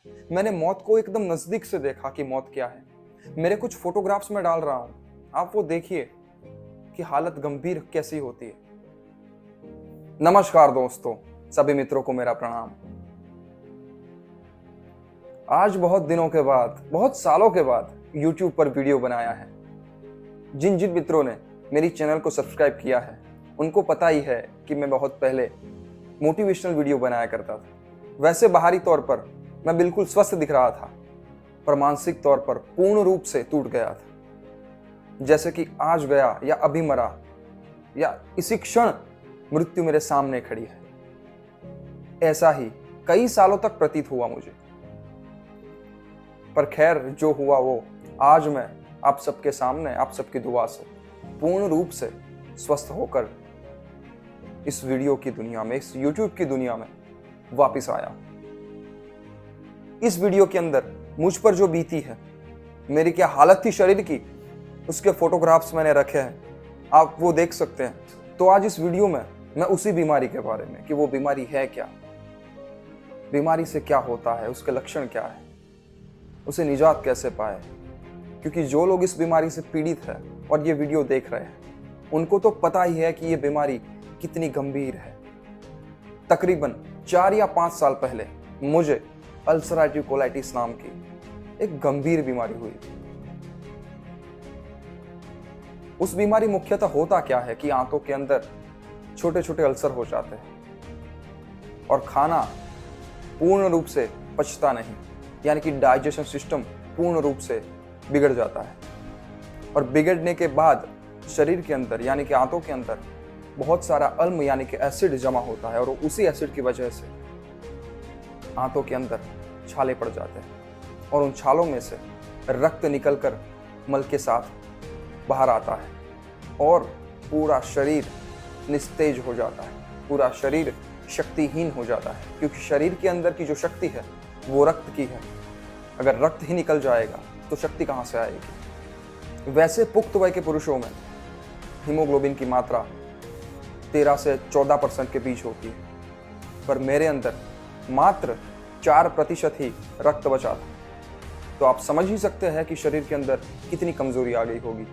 मैंने मौत को एकदम नजदीक से देखा कि मौत क्या है। मेरे कुछ फोटोग्राफ्स में डाल रहा हूं, आप वो देखिए कि हालत गंभीर कैसी होती है। नमस्कार दोस्तों, सभी मित्रों को मेरा प्रणाम। आज बहुत दिनों के बाद, बहुत सालों के बाद YouTube पर वीडियो बनाया है। जिन जिन मित्रों ने मेरी चैनल को सब्सक्राइब किया है उनको पता ही है कि मैं बहुत पहले मोटिवेशनल वीडियो बनाया करता था। वैसे बाहरी तौर पर मैं बिल्कुल स्वस्थ दिख रहा था, पर मानसिक तौर पर पूर्ण रूप से टूट गया था। जैसे कि आज गया या अभी मरा या इसी क्षण मृत्यु मेरे सामने खड़ी है, ऐसा ही कई सालों तक प्रतीत हुआ मुझे। पर खैर, जो हुआ वो आज मैं आप सबके सामने, आप सबकी दुआ से पूर्ण रूप से स्वस्थ होकर इस वीडियो की दुनिया में, इस YouTube की दुनिया में वापस आया। इस वीडियो के अंदर मुझ पर जो बीती है, मेरी क्या हालत थी शरीर की, उसके फोटोग्राफ्स मैंने रखे हैं, आप वो देख सकते हैं। तो आज इस वीडियो में मैं उसी बीमारी के बारे में, कि वो बीमारी है क्या, बीमारी से क्या होता है, उसके लक्षण क्या है, उसे निजात कैसे पाए। क्योंकि जो लोग इस बीमारी से पीड़ित है और ये वीडियो देख रहे हैं, उनको तो पता ही है कि ये बीमारी कितनी गंभीर है। तकरीबन 4 या 5 साल पहले मुझे अल्सरेटिव कोलाइटिस नाम की एक गंभीर बीमारी हुई। उस बीमारी मुख्यतः होता क्या है कि आंतों के अंदर छोटे छोटे अल्सर हो जाते हैं और खाना पूर्ण रूप से पचता नहीं, यानी कि डाइजेशन सिस्टम पूर्ण रूप से बिगड़ जाता है। और बिगड़ने के बाद शरीर के अंदर, यानी कि आंतों के अंदर बहुत सारा अल्म यानी कि एसिड जमा होता है और उसी एसिड की वजह से आंतों के अंदर छाले पड़ जाते हैं और उन छालों में से रक्त निकलकर मल के साथ बाहर आता है और पूरा शरीर निस्तेज हो जाता है, पूरा शरीर शक्तिहीन हो जाता है। क्योंकि शरीर के अंदर की जो शक्ति है वो रक्त की है। अगर रक्त ही निकल जाएगा तो शक्ति कहाँ से आएगी। वैसे पुख्त वय के पुरुषों में हीमोग्लोबिन की मात्रा 13 से 14% के बीच होती है, पर मेरे अंदर मात्र 4% ही रक्त बचा था। तो आप समझ ही सकते हैं कि शरीर के अंदर कितनी कमजोरी आ गई होगी।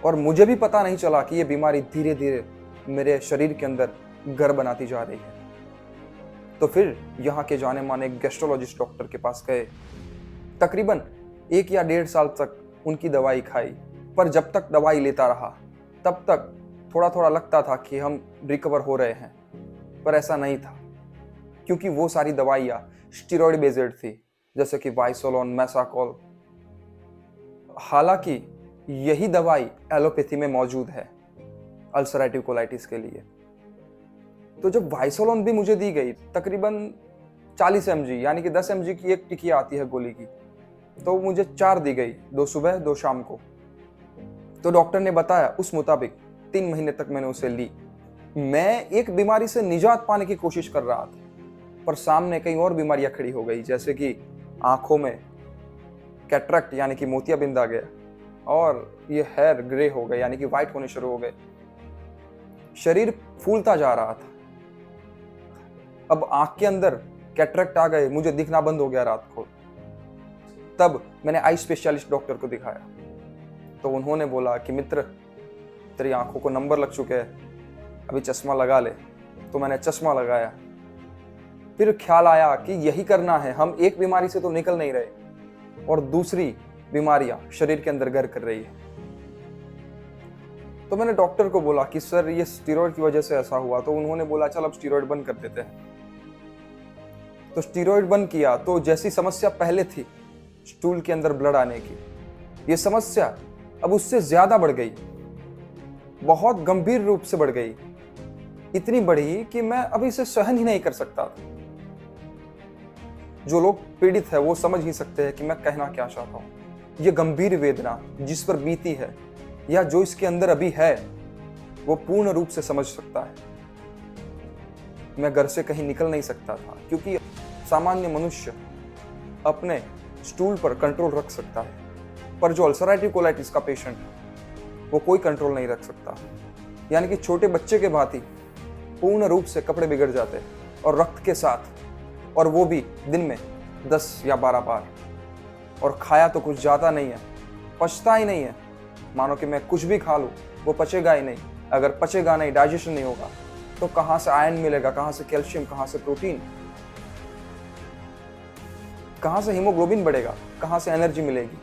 और मुझे भी पता नहीं चला कि ये बीमारी धीरे धीरे मेरे शरीर के अंदर घर बनाती जा रही है। तो फिर यहाँ के जाने माने गैस्ट्रोलॉजिस्ट डॉक्टर के पास गए। तकरीबन 1 या 1.5 साल तक उनकी दवाई खाई, पर जब तक दवाई लेता रहा तब तक थोड़ा थोड़ा लगता था कि हम रिकवर हो रहे हैं, पर ऐसा नहीं था। क्योंकि वो सारी दवाइयाँ स्टीरॉयड बेस्ड थी, जैसे कि वाइसोलोन, मेसाकोल। हालांकि यही दवाई एलोपैथी में मौजूद है अल्सरेटिव कोलाइटिस के लिए। तो जब वाइसोलोन भी मुझे दी गई, तकरीबन 40 mg यानी कि 10 mg की एक टिकिया आती है गोली की, तो मुझे 4 दी गई, 2 सुबह 2 शाम को। तो डॉक्टर ने बताया उस मुताबिक 3 महीने तक मैंने उसे ली। मैं एक बीमारी से निजात पाने की कोशिश कर रहा था, पर सामने कई और बीमारियां खड़ी हो गई, जैसे कि आंखों में कैटरेक्ट यानी कि मोतियाबिंद आ गया और ये हेयर ग्रे हो गए यानी कि व्हाइट होने शुरू हो गए। शरीर फूलता जा रहा था। अब आंख के अंदर कैटरेक्ट आ गए, मुझे दिखना बंद हो गया रात को। तब मैंने आई स्पेशलिस्ट डॉक्टर को दिखाया, तो उन्होंने बोला कि मित्र, तेरी आंखों को नंबर लग चुके हैं, अभी चश्मा लगा ले। तो मैंने चश्मा लगाया। फिर ख्याल आया कि यही करना है, हम एक बीमारी से तो निकल नहीं रहे और दूसरी बीमारियां शरीर के अंदर घर कर रही है। तो मैंने डॉक्टर को बोला कि सर, ये स्टीरॉयड की वजह से ऐसा हुआ। तो उन्होंने बोला चल अब स्टीरॉयड बंद कर देते हैं। तो स्टीरॉयड बंद किया, तो जैसी समस्या पहले थी स्टूल के अंदर ब्लड आने की, ये समस्या अब उससे ज्यादा बढ़ गई, बहुत गंभीर रूप से बढ़ गई। इतनी बढ़ी कि मैं अभी इसे सहन ही नहीं कर सकता था। जो लोग पीड़ित है वो समझ ही सकते हैं कि मैं कहना क्या चाहता हूं। ये गंभीर वेदना जिस पर बीती है या जो इसके अंदर अभी है, वो पूर्ण रूप से समझ सकता है। मैं घर से कहीं निकल नहीं सकता था, क्योंकि सामान्य मनुष्य अपने स्टूल पर कंट्रोल रख सकता है, पर जो अल्सरेटिव कोलाइटिस का पेशेंट वो कोई कंट्रोल नहीं रख सकता। यानी कि छोटे बच्चे के भांति पूर्ण रूप से कपड़े बिगड़ जाते हैं और रक्त के साथ और वो भी दिन में 10 या 12 बार। और खाया तो कुछ ज़्यादा नहीं है, पचता ही नहीं है। मानो कि मैं कुछ भी खा लूँ वो पचेगा ही नहीं। अगर पचेगा नहीं, डाइजेशन नहीं होगा, तो कहाँ से आयरन मिलेगा, कहाँ से कैल्शियम, कहाँ से प्रोटीन, कहाँ से हीमोग्लोबिन बढ़ेगा, कहाँ से एनर्जी मिलेगी।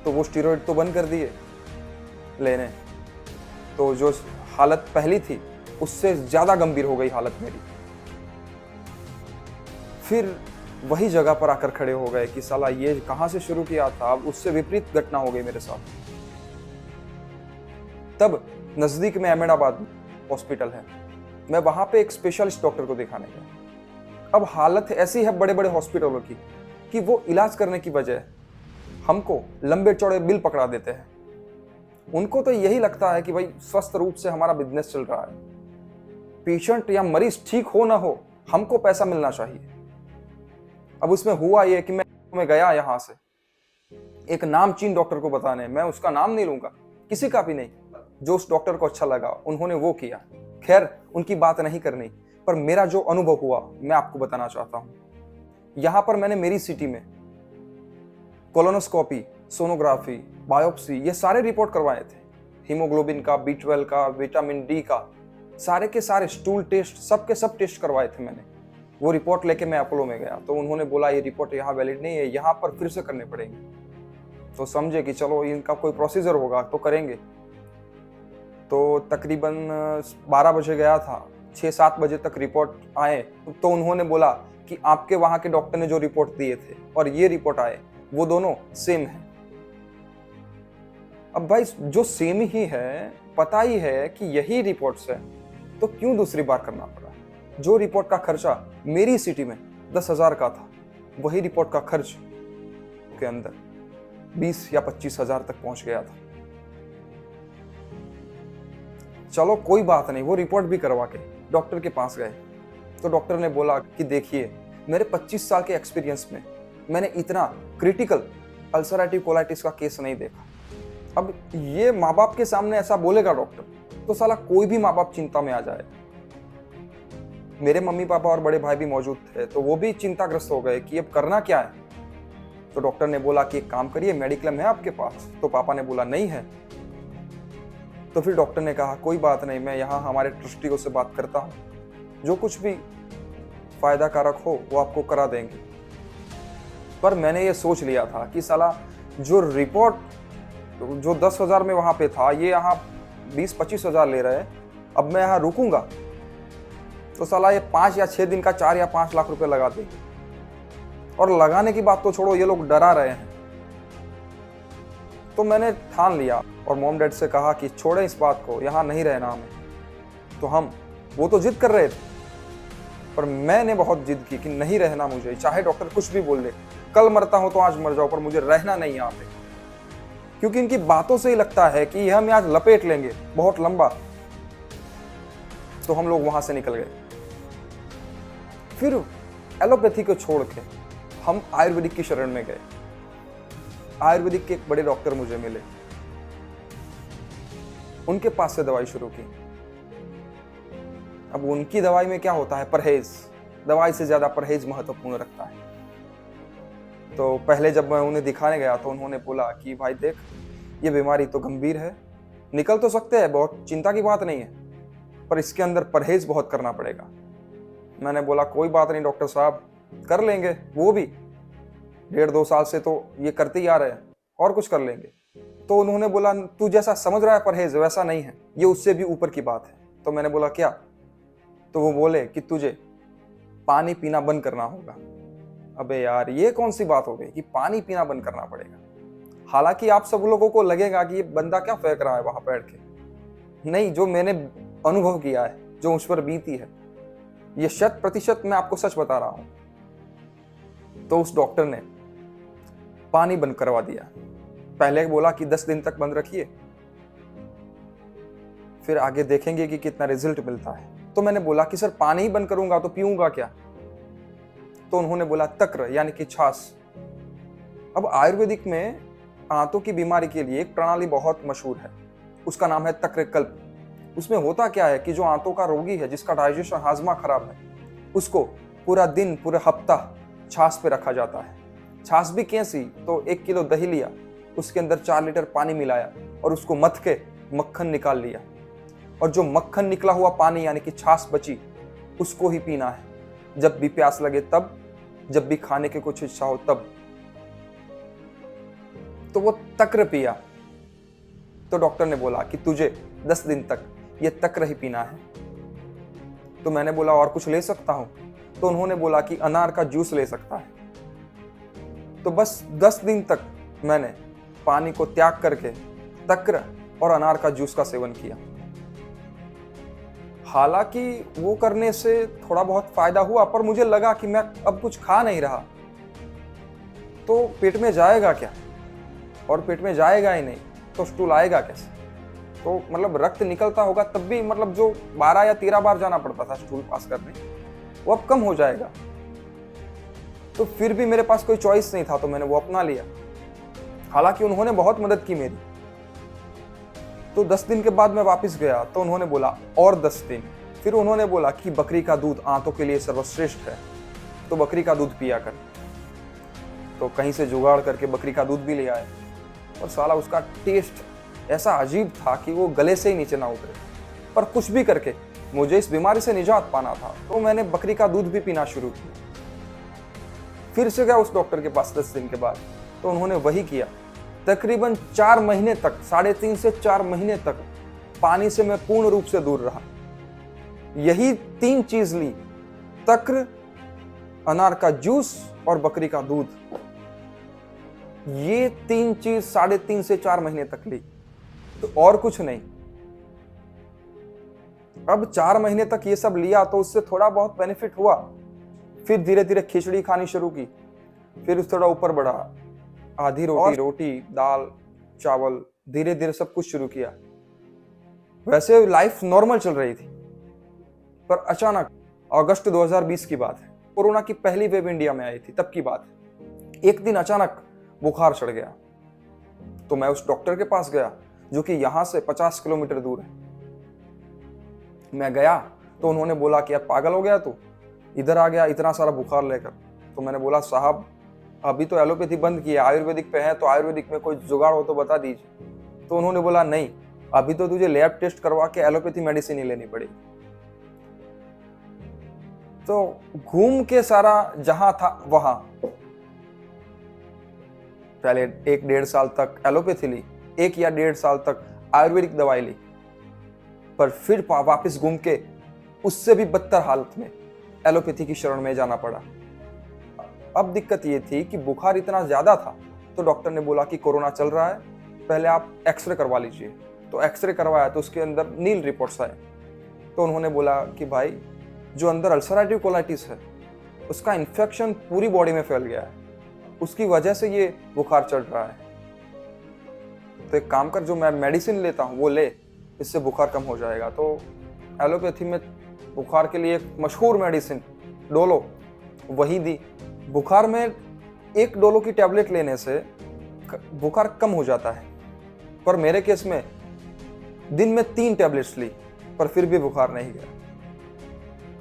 तो वो स्टीरॉयड तो बंद कर दिए लेने। तो जो हालत पहली थी उससे ज़्यादा गंभीर हो गई हालत मेरी। फिर वही जगह पर आकर खड़े हो गए कि साला ये कहाँ से शुरू किया था, अब उससे विपरीत घटना हो गई मेरे साथ। तब नज़दीक में अहमदाबाद हॉस्पिटल है, मैं वहाँ पे एक स्पेशलिस्ट डॉक्टर को दिखाने गया। अब हालत ऐसी है बड़े बड़े हॉस्पिटलों की कि वो इलाज करने की बजाय हमको लंबे चौड़े बिल पकड़ा देते हैं। उनको तो यही लगता है कि भाई स्वस्थ रूप से हमारा बिजनेस चल रहा है, पेशेंट या मरीज ठीक हो ना हो, हमको पैसा मिलना चाहिए। अब उसमें हुआ ये कि मैं गया यहाँ से एक नामचीन डॉक्टर को बताने, मैं उसका नाम नहीं लूंगा, किसी का भी नहीं, जो उस डॉक्टर को अच्छा लगा उन्होंने वो किया। खैर, उनकी बात नहीं करनी, पर मेरा जो अनुभव हुआ मैं आपको बताना चाहता हूँ। यहाँ पर मैंने मेरी सिटी में कोलोनोस्कोपी, सोनोग्राफी, बायोप्सी, ये सारे रिपोर्ट करवाए थे। हीमोग्लोबिन का, B12 का, विटामिन डी का, सारे के सारे स्टूल टेस्ट, सब के सब टेस्ट करवाए थे मैंने। वो रिपोर्ट लेके मैं अपोलो में गया तो उन्होंने बोला ये रिपोर्ट यहाँ वैलिड नहीं है, यहाँ पर फिर से करने पड़ेंगे। तो समझे कि चलो इनका कोई प्रोसीजर होगा तो करेंगे। तो तकरीबन 12 बजे गया था, 6-7 बजे तक रिपोर्ट आए तो उन्होंने बोला कि आपके वहाँ के डॉक्टर ने जो रिपोर्ट दिए थे और ये रिपोर्ट आए वो दोनों सेम है। अब भाई जो सेम ही है, पता ही है कि यही रिपोर्ट्स है, तो क्यों दूसरी बार करना पड़ा। जो रिपोर्ट का खर्चा मेरी सिटी में 10,000 का था, वही रिपोर्ट का खर्च के अंदर 20 या 25,000 तक पहुंच गया था। चलो कोई बात नहीं, वो रिपोर्ट भी करवा के डॉक्टर के पास गए तो डॉक्टर ने बोला कि देखिए, मेरे 25 साल के एक्सपीरियंस में मैंने इतना क्रिटिकल अल्सरेटिव कोलाइटिस का केस नहीं देखा। अब ये माँ बाप के सामने ऐसा बोलेगा डॉक्टर तो साला कोई भी माँ बाप चिंता में आ जाए। मेरे मम्मी पापा और बड़े भाई भी मौजूद थे तो वो भी चिंताग्रस्त हो गए कि अब करना क्या है। तो डॉक्टर ने बोला कि एक काम करिए, मेडिक्लेम है आपके पास? तो पापा ने बोला नहीं है। तो फिर डॉक्टर ने कहा कोई बात नहीं, मैं यहाँ हमारे ट्रस्टियों से बात करता हूँ, जो कुछ भी फायदा कारक हो वो आपको करा देंगे। पर मैंने ये सोच लिया था कि साला जो रिपोर्ट जो 10,000 में वहाँ पे था, ये यहाँ 20-25,000 ले रहे हैं। अब मैं यहाँ रुकूंगा तो साला ये 5 या 6 दिन का 4 या 5 लाख रुपए लगा देंगे। और लगाने की बात तो छोड़ो, ये लोग डरा रहे हैं। तो मैंने ठान लिया और मॉम डैड से कहा कि छोड़े इस बात को, यहाँ नहीं रहना हमें। तो वो तो जिद कर रहे थे, पर मैंने बहुत जिद की कि नहीं रहना मुझे, चाहे डॉक्टर कुछ भी बोल दे, कल मरता हूं तो आज मर जाओ, पर मुझे रहना नहीं यहाँ पे। क्योंकि इनकी बातों से ही लगता है कि ये हमें आज लपेट लेंगे बहुत लंबा। तो हम लोग वहां से निकल गए। फिर एलोपैथी को छोड़ के हम आयुर्वेदिक की शरण में गए। आयुर्वेदिक के एक बड़े डॉक्टर मुझे मिले, उनके पास से दवाई शुरू की। अब उनकी दवाई में क्या होता है, परहेज। दवाई से ज्यादा परहेज महत्वपूर्ण रखता है। तो पहले जब मैं उन्हें दिखाने गया तो उन्होंने बोला कि भाई देख, ये बीमारी तो गंभीर है, निकल तो सकते हैं, बहुत चिंता की बात नहीं है, पर इसके अंदर परहेज बहुत करना पड़ेगा। मैंने बोला कोई बात नहीं डॉक्टर साहब, कर लेंगे, वो भी 1.5-2 साल से तो ये करते ही आ रहे हैं, और कुछ कर लेंगे। तो उन्होंने बोला तू जैसा समझ रहा है परहेज वैसा नहीं है, ये उससे भी ऊपर की बात है। तो मैंने बोला क्या? तो वो बोले कि तुझे पानी पीना बंद करना होगा। अबे यार, ये कौन सी बात हो गई कि पानी पीना बंद करना पड़ेगा? हालांकि आप सब लोगों को लगेगा कि ये बंदा क्या फेंक रहा है वहां बैठ के। नहीं, जो मैंने अनुभव किया है, जो मुझ पर बीती है, ये 100% मैं आपको सच बता रहा हूं। तो उस डॉक्टर ने पानी बंद करवा दिया। पहले बोला कि 10 दिन तक बंद रखिए, फिर आगे देखेंगे कि कितना रिजल्ट मिलता है। तो मैंने बोला कि सर पानी ही बंद करूंगा तो पीऊंगा क्या? तो उन्होंने बोला तक्र, यानी कि छाछ। अब आयुर्वेदिक में आंतों की बीमारी के लिए एक प्रणाली बहुत मशहूर है, उसका नाम है तक्रकल्प। उसमें होता क्या है कि जो आंतों का रोगी है, जिसका डाइजेशन हाजमा खराब है, उसको पूरा दिन पूरा हफ्ता छाछ पे रखा जाता है। छाछ भी कैसी, तो 1 किलो दही लिया, उसके अंदर 4 लीटर पानी मिलाया और उसको मथ के मक्खन निकाल लिया, और जो मक्खन निकला हुआ पानी यानी कि छाछ बची, उसको ही पीना है। जब भी प्यास लगे तब, जब भी खाने की कुछ इच्छा हो तब। तो वो तक्र पिया। तो डॉक्टर ने बोला कि तुझे 10 दिन तक ये तक्र ही पीना है। तो मैंने बोला और कुछ ले सकता हूं? तो उन्होंने बोला कि अनार का जूस ले सकता है। तो बस 10 दिन तक मैंने पानी को त्याग करके तक्र और अनार का जूस का सेवन किया। हालांकि वो करने से थोड़ा बहुत फायदा हुआ, पर मुझे लगा कि मैं अब कुछ खा नहीं रहा तो पेट में जाएगा क्या, और पेट में जाएगा ही नहीं तो स्टूल आएगा कैसे? तो मतलब रक्त निकलता होगा तब भी, मतलब जो 12 या 13 बार जाना पड़ता था स्टूल पास करने, वो अब कम हो जाएगा। तो फिर भी मेरे पास कोई चॉइस नहीं था, तो मैंने वो अपना लिया। हालांकि उन्होंने बहुत मदद की मेरी। तो 10 दिन के बाद मैं वापस गया तो उन्होंने बोला और 10 दिन। फिर उन्होंने बोला कि बकरी का दूध आंतों के लिए सर्वश्रेष्ठ है, तो बकरी का दूध पिया कर। तो कहीं से जुगाड़ करके बकरी का दूध भी ले आए, और साला उसका टेस्ट ऐसा अजीब था कि वो गले से ही नीचे ना उतरे। पर कुछ भी करके मुझे इस बीमारी से निजात पाना था, तो मैंने बकरी का दूध भी पीना शुरू किया। फिर से गया उस डॉक्टर के पास 10 दिन के बाद, तो उन्होंने वही किया। तकरीबन 4 महीने तक, 3.5 से 4 महीने तक पानी से मैं पूर्ण रूप से दूर रहा। यही 3 चीज ली, तक्र, अनार का जूस और बकरी का दूध। ये 3 चीज 3.5 से 4 महीने तक ली, तो और कुछ नहीं। अब 4 महीने तक ये सब लिया तो उससे थोड़ा बहुत बेनिफिट हुआ। फिर धीरे धीरे खिचड़ी खानी शुरू की, फिर थोड़ा ऊपर बढ़ा, आधी रोटी, दाल, चावल, धीरे धीरे सब कुछ शुरू किया। वैसे लाइफ नॉर्मल चल रही थी, पर अचानक अगस्त 2020 की बात है, कोरोना की पहली वेव इंडिया में आई थी, तब की बात है। एक दिन अचानक बुखार चढ़ गया, तो मैं उस डॉक्टर के पास गया जो कि यहां से 50 किलोमीटर दूर है। मैं गया तो उन्होंने बोला कि यार पागल हो गया तू, इधर आ गया इतना सारा बुखार लेकर। तो मैंने बोला साहब अभी तो एलोपैथी बंद की है, आयुर्वेदिक पे है, तो आयुर्वेदिक में कोई जुगाड़ हो तो बता दीजिए। तो उन्होंने बोला नहीं, अभी तो तुझे लैब टेस्ट करवा के एलोपैथी मेडिसिन ही लेनी पड़ेगी। तो घूम के सारा जहां था वहां, पहले 1-1.5 साल तक एलोपैथी ली, 1 या 1.5 साल तक आयुर्वेदिक दवाई ली, पर फिर वापस घूम के उससे भी बदतर हालत में एलोपैथी की शरण में जाना पड़ा। अब दिक्कत ये थी कि बुखार इतना ज्यादा था, तो डॉक्टर ने बोला कि कोरोना चल रहा है, पहले आप एक्सरे करवा लीजिए। तो एक्सरे करवाया तो उसके अंदर नील रिपोर्ट्स आए। तो उन्होंने बोला कि भाई जो अंदर अल्सरेटिव कोलाइटिस है उसका इन्फेक्शन पूरी बॉडी में फैल गया है, उसकी वजह से ये बुखार चढ़ रहा है। तो एक काम कर, जो मैं मेडिसिन लेता हूँ वो ले, इससे बुखार कम हो जाएगा। तो एलोपैथी में बुखार के लिए एक मशहूर मेडिसिन डोलो, वही दी। बुखार में 1 डोलो की टैबलेट लेने से बुखार कम हो जाता है, पर मेरे केस में दिन में 3 टैबलेट्स ली, पर फिर भी बुखार नहीं गया।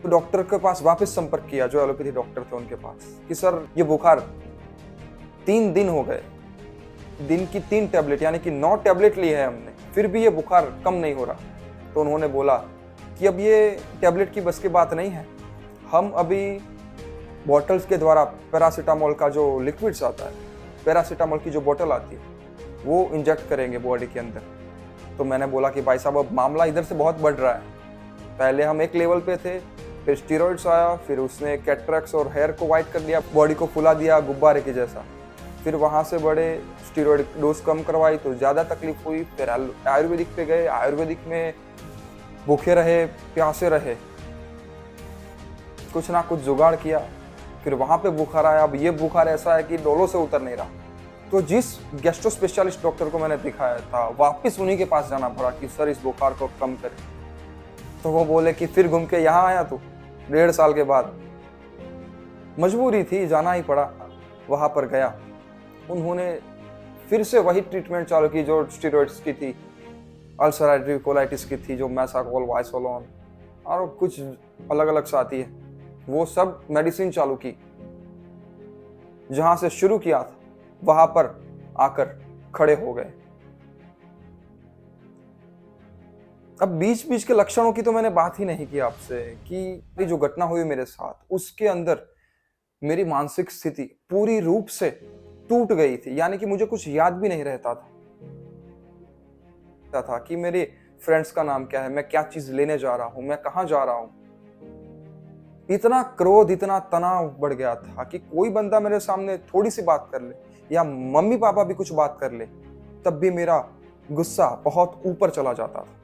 तो डॉक्टर के पास वापस संपर्क किया, जो एलोपैथी डॉक्टर थे उनके पास, कि सर ये बुखार 3 दिन हो गए, दिन की 3 टैबलेट यानी कि 9 टैबलेट ली है हमने, फिर भी ये बुखार कम नहीं हो रहा। तो उन्होंने बोला कि अब ये टैबलेट की बस की बात नहीं है, हम अभी बॉटल्स के द्वारा पैरासीटामोल का जो लिक्विड्स आता है, पैरासीटामोल की जो बोतल आती है, वो इंजेक्ट करेंगे बॉडी के अंदर। तो मैंने बोला कि भाई साहब अब मामला इधर से बहुत बढ़ रहा है, पहले हम एक लेवल पे थे, फिर स्टीरॉइड्स आया, फिर उसने कैटरेक्स और हेयर को वाइट कर दिया, बॉडी को फुला दिया गुब्बारे के जैसा। फिर वहाँ से बड़े स्टीरॉइड डोज कम करवाई तो ज़्यादा तकलीफ हुई, फिर आयुर्वेदिक पे गए, आयुर्वेदिक में भूखे रहे प्यासे रहे, कुछ ना कुछ जुगाड़ किया, फिर वहाँ पे बुखार आया। अब ये बुखार ऐसा है कि डोलो से उतर नहीं रहा। तो जिस गैस्ट्रो स्पेशलिस्ट डॉक्टर को मैंने दिखाया था, वापस उन्हीं के पास जाना पड़ा कि सर इस बुखार को कम करें। तो वो बोले कि फिर घूम के यहाँ आया तू 1.5 साल के बाद। मजबूरी थी, जाना ही पड़ा। वहाँ पर गया, उन्होंने फिर से वही ट्रीटमेंट चालू की जो स्टीरॉइड्स की थी, अल्सरेटिव कोलाइटिस की थी, जो मैसाकोल, वाइसोलोन और कुछ अलग अलग साथी है, वो सब मेडिसिन चालू की। जहां से शुरू किया था वहां पर आकर खड़े हो गए। अब बीच बीच के लक्षणों की तो मैंने बात ही नहीं की आपसे कि जो घटना हुई मेरे साथ उसके अंदर मेरी मानसिक स्थिति पूरी रूप से टूट गई थी। यानी कि मुझे कुछ याद भी नहीं रहता था कि मेरे फ्रेंड्स का नाम क्या है, मैं क्या चीज लेने जा रहा हूं, मैं कहां जा रहा हूं। इतना क्रोध, इतना तनाव बढ़ गया था कि कोई बंदा मेरे सामने थोड़ी सी बात कर ले या मम्मी पापा भी कुछ बात कर ले, तब भी मेरा गुस्सा बहुत ऊपर चला जाता था।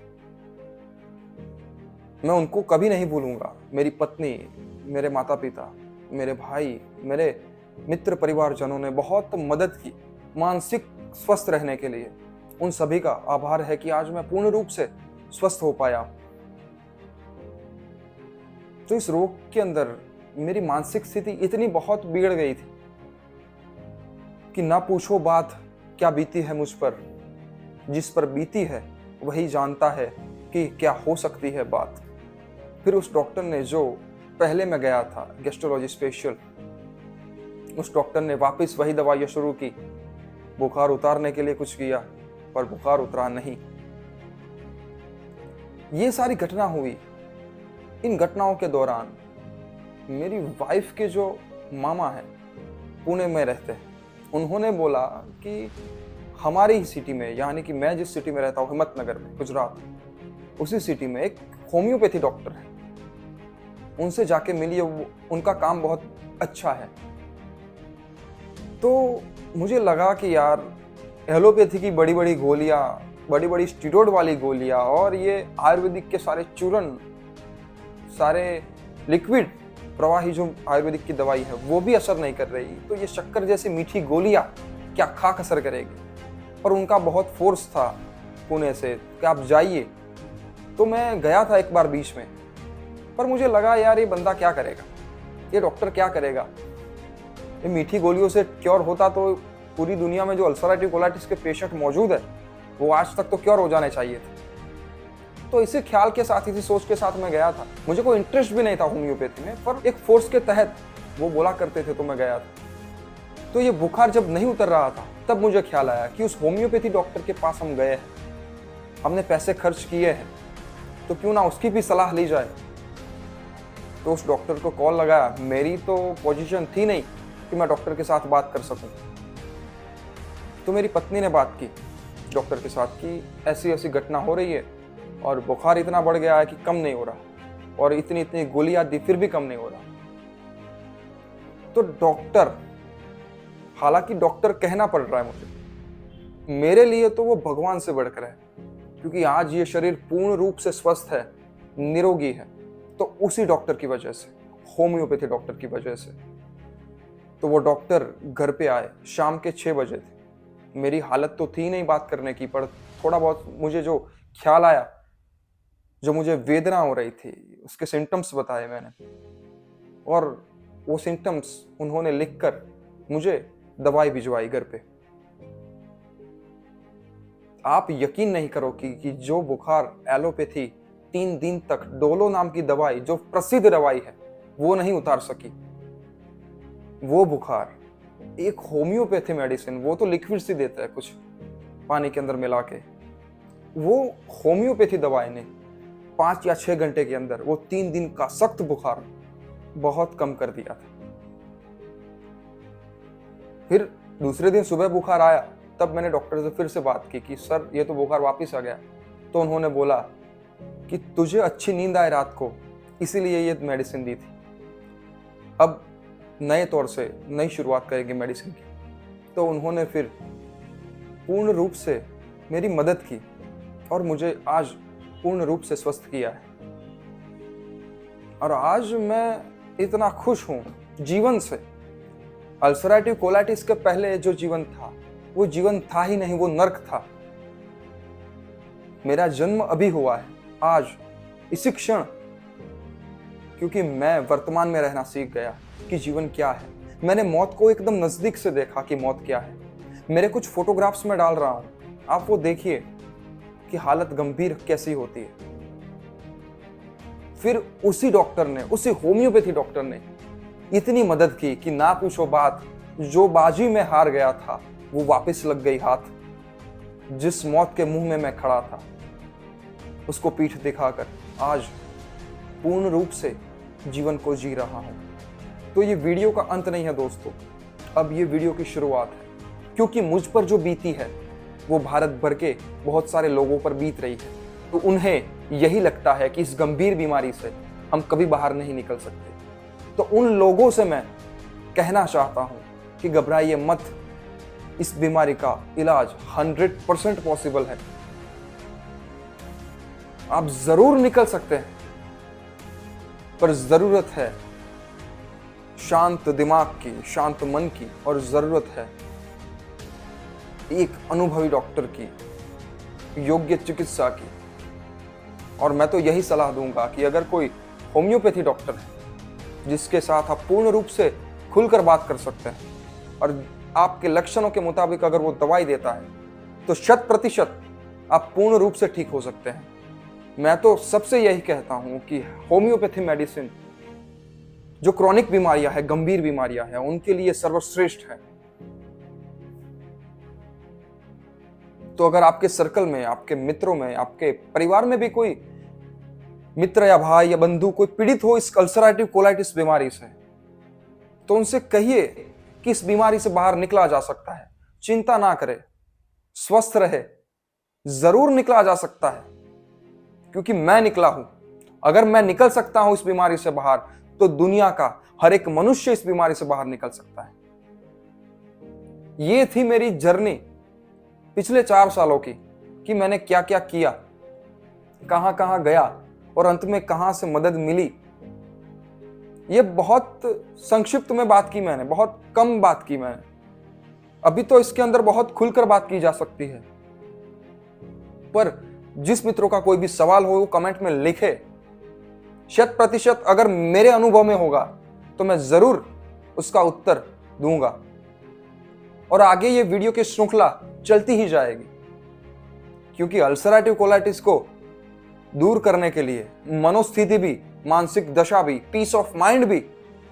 मैं उनको कभी नहीं भूलूंगा। मेरी पत्नी, मेरे माता पिता, मेरे भाई, मेरे मित्र परिवारजनों ने बहुत मदद की मानसिक स्वस्थ रहने के लिए। उन सभी का आभार है कि आज मैं पूर्ण रूप से स्वस्थ हो पाया। तो इस रोग के अंदर मेरी मानसिक स्थिति इतनी बहुत बिगड़ गई थी कि ना पूछो बात क्या बीती है मुझ पर। जिस पर बीती है वही जानता है कि क्या हो सकती है बात। फिर उस डॉक्टर ने, जो पहले मैं गया था गैस्ट्रोलॉजी स्पेशल, उस डॉक्टर ने वापस वही दवाइयां शुरू की। बुखार उतारने के लिए कुछ किया पर बुखार उतरा नहीं। ये सारी घटना हुई। इन घटनाओं के दौरान मेरी वाइफ के जो मामा हैं, पुणे में रहते हैं, उन्होंने बोला कि हमारी ही सिटी में, यानी कि मैं जिस सिटी में रहता हूँ हिम्मतनगर में, गुजरात, उसी सिटी में एक होम्योपैथी डॉक्टर है, उनसे जाके मिलिए, उनका काम बहुत अच्छा है। तो मुझे लगा कि यार एलोपैथी की बड़ी बड़ी गोलियां, बड़ी बड़ी स्टीरॉयड वाली गोलियां और ये आयुर्वेदिक के सारे चूर्ण, सारे लिक्विड प्रवाही जो आयुर्वेदिक की दवाई है वो भी असर नहीं कर रही, तो ये शक्कर जैसी मीठी गोलियां क्या खाक असर करेगी। और उनका बहुत फोर्स था पुणे से कि आप जाइए। तो मैं गया था एक बार बीच में, पर मुझे लगा यार ये बंदा क्या करेगा, ये डॉक्टर क्या करेगा। ये मीठी गोलियों से क्योर होता तो पूरी दुनिया में जो अल्सरेटिव कोलाइटिस के पेशेंट मौजूद है वो आज तक तो क्योर हो जाने चाहिए थे। तो इसी ख्याल के साथ, इसी सोच के साथ मैं गया था। मुझे कोई इंटरेस्ट भी नहीं था होम्योपैथी में, पर एक फोर्स के तहत वो बोला करते थे तो मैं गया था। तो ये बुखार जब नहीं उतर रहा था तब मुझे ख्याल आया कि उस होम्योपैथी डॉक्टर के पास हम गए हैं, हमने पैसे खर्च किए हैं, तो क्यों ना उसकी भी सलाह ली जाए। तो उस डॉक्टर को कॉल लगाया। मेरी तो पोजीशन थी नहीं कि मैं डॉक्टर के साथ बात कर सकूं। तो मेरी पत्नी ने बात की डॉक्टर के साथ कि ऐसी ऐसी घटना हो रही है और बुखार इतना बढ़ गया है कि कम नहीं हो रहा, और इतनी इतनी गोलियां दी फिर भी कम नहीं हो रहा। तो डॉक्टर, हालांकि डॉक्टर कहना पड़ रहा है मुझे, मेरे लिए तो वो भगवान से बढ़कर है, क्योंकि आज ये शरीर पूर्ण रूप से स्वस्थ है, निरोगी है, तो उसी डॉक्टर की वजह से, होम्योपैथी डॉक्टर की वजह से। तो वो डॉक्टर घर पे आए, शाम के 6 बजे थे। मेरी हालत तो थी नहीं बात करने की, पर थोड़ा बहुत मुझे जो ख्याल आया, जो मुझे वेदना हो रही थी, उसके सिम्टम्स बताए मैंने, और वो सिम्टम्स उन्होंने लिखकर मुझे दवाई भिजवाई घर पे। आप यकीन नहीं करो कि जो बुखार एलोपैथी 3 दिन तक डोलो नाम की दवाई, जो प्रसिद्ध दवाई है, वो नहीं उतार सकी। वो बुखार एक होम्योपैथी मेडिसिन, वो तो लिक्विड सी देता है कुछ पानी के अंदर मिला के, वो होम्योपैथी दवाई ने 5 या 6 घंटे के अंदर वो 3 दिन का सख्त बुखार बहुत कम कर दिया था। फिर दूसरे दिन सुबह बुखार आया, तब मैंने डॉक्टर से फिर से बात की कि सर ये तो बुखार वापस आ गया। तो उन्होंने बोला कि तुझे अच्छी नींद आए रात को, इसीलिए ये मेडिसिन दी थी, अब नए तौर से नई शुरुआत करेंगे मेडिसिन की। तो उन्होंने फिर पूर्ण रूप से मेरी मदद की और मुझे आज पूर्ण रूप से स्वस्थ किया है। और आज मैं इतना खुश हूं जीवन से। अल्सरेटिव कोलाइटिस के पहले जो जीवन था वो जीवन था ही नहीं, वो नर्क था। मेरा जन्म अभी हुआ है आज, इसी क्षण, क्योंकि मैं वर्तमान में रहना सीख गया कि जीवन क्या है। मैंने मौत को एकदम नजदीक से देखा कि मौत क्या है। मेरे कुछ फोटोग्राफ्स में डाल रहा हूं, आप वो देखिए कि हालत गंभीर कैसी होती है। फिर उसी डॉक्टर ने, उसी होम्योपैथी डॉक्टर ने इतनी मदद की कि ना पूछो बात, जो बाजी में हार गया था वो वापस लग गई हाथ। जिस मौत के मुंह में मैं खड़ा था उसको पीठ दिखाकर आज पूर्ण रूप से जीवन को जी रहा हूं। तो ये वीडियो का अंत नहीं है दोस्तों, अब ये वीडियो की शुरुआत है, क्योंकि मुझ पर जो बीती है वो भारत भर के बहुत सारे लोगों पर बीत रही है। तो उन्हें यही लगता है कि इस गंभीर बीमारी से हम कभी बाहर नहीं निकल सकते। तो उन लोगों से मैं कहना चाहता हूं कि घबराइए मत, इस बीमारी का इलाज 100% पॉसिबल है। आप जरूर निकल सकते हैं, पर जरूरत है शांत दिमाग की, शांत मन की, और जरूरत है एक अनुभवी डॉक्टर की, योग्य चिकित्सा की। और मैं तो यही सलाह दूंगा कि अगर कोई होम्योपैथी डॉक्टर है जिसके साथ आप पूर्ण रूप से खुलकर बात कर सकते हैं और आपके लक्षणों के मुताबिक अगर वो दवाई देता है, तो 100% आप पूर्ण रूप से ठीक हो सकते हैं। मैं तो सबसे यही कहता हूं कि होम्योपैथी मेडिसिन जो क्रॉनिक बीमारियां हैं, गंभीर बीमारियां हैं, उनके लिए सर्वश्रेष्ठ है। तो अगर आपके सर्कल में, आपके मित्रों में, आपके परिवार में भी कोई मित्र या भाई या बंधु कोई पीड़ित हो इस अल्सरेटिव कोलाइटिस बीमारी से, तो उनसे कहिए कि इस बीमारी से बाहर निकला जा सकता है। चिंता ना करे, स्वस्थ रहे, जरूर निकला जा सकता है, क्योंकि मैं निकला हूं। अगर मैं निकल सकता हूं इस बीमारी से बाहर, तो दुनिया का हर एक मनुष्य इस बीमारी से बाहर निकल सकता है। ये थी मेरी जर्नी पिछले 4 सालों की, कि मैंने क्या क्या किया, कहां कहां गया और अंत में कहां से मदद मिली। ये बहुत संक्षिप्त में बात की मैंने, बहुत कम बात की मैंने। अभी तो इसके अंदर बहुत खुलकर बात की जा सकती है, पर जिस मित्रों का कोई भी सवाल हो वो कमेंट में लिखे। 100% अगर मेरे अनुभव में होगा तो मैं जरूर उसका उत्तर दूंगा, और आगे ये वीडियो की श्रृंखला चलती ही जाएगी, क्योंकि अल्सरेटिव कोलाइटिस को दूर करने के लिए मनोस्थिति भी, मानसिक दशा भी, पीस ऑफ माइंड भी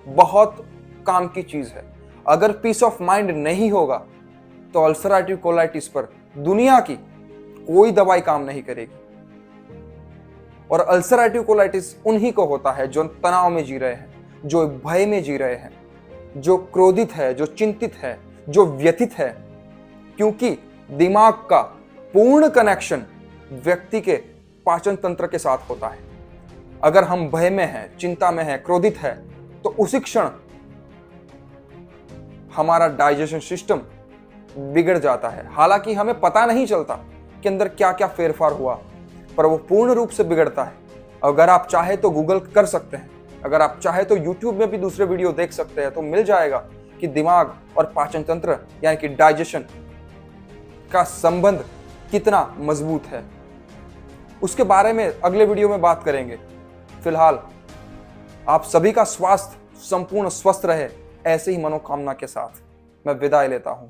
बहुत काम की चीज है। अगर पीस ऑफ माइंड नहीं होगा तो अल्सरेटिव कोलाइटिस पर दुनिया की कोई दवाई काम नहीं करेगी। और अल्सरेटिव कोलाइटिस उन्हीं को होता है जो तनाव में जी रहे हैं, जो भय में जी रहे हैं, जो क्रोधित है, जो चिंतित है, जो व्यथित है, क्योंकि दिमाग का पूर्ण कनेक्शन व्यक्ति के पाचन तंत्र के साथ होता है। अगर हम भय में हैं, चिंता में हैं, क्रोधित है, तो उसी क्षण हमारा डाइजेशन सिस्टम बिगड़ जाता है। हालांकि हमें पता नहीं चलता कि अंदर क्या क्या फेरफार हुआ, पर वो पूर्ण रूप से बिगड़ता है। अगर आप चाहे तो गूगल कर सकते हैं, अगर आप चाहे तो यूट्यूब में भी दूसरे वीडियो देख सकते हैं, तो मिल जाएगा कि दिमाग और पाचन तंत्र यानी कि डाइजेशन का संबंध कितना मजबूत है। उसके बारे में अगले वीडियो में बात करेंगे। फिलहाल आप सभी का स्वास्थ्य संपूर्ण स्वस्थ रहे, ऐसे ही मनोकामना के साथ मैं विदाई लेता हूं।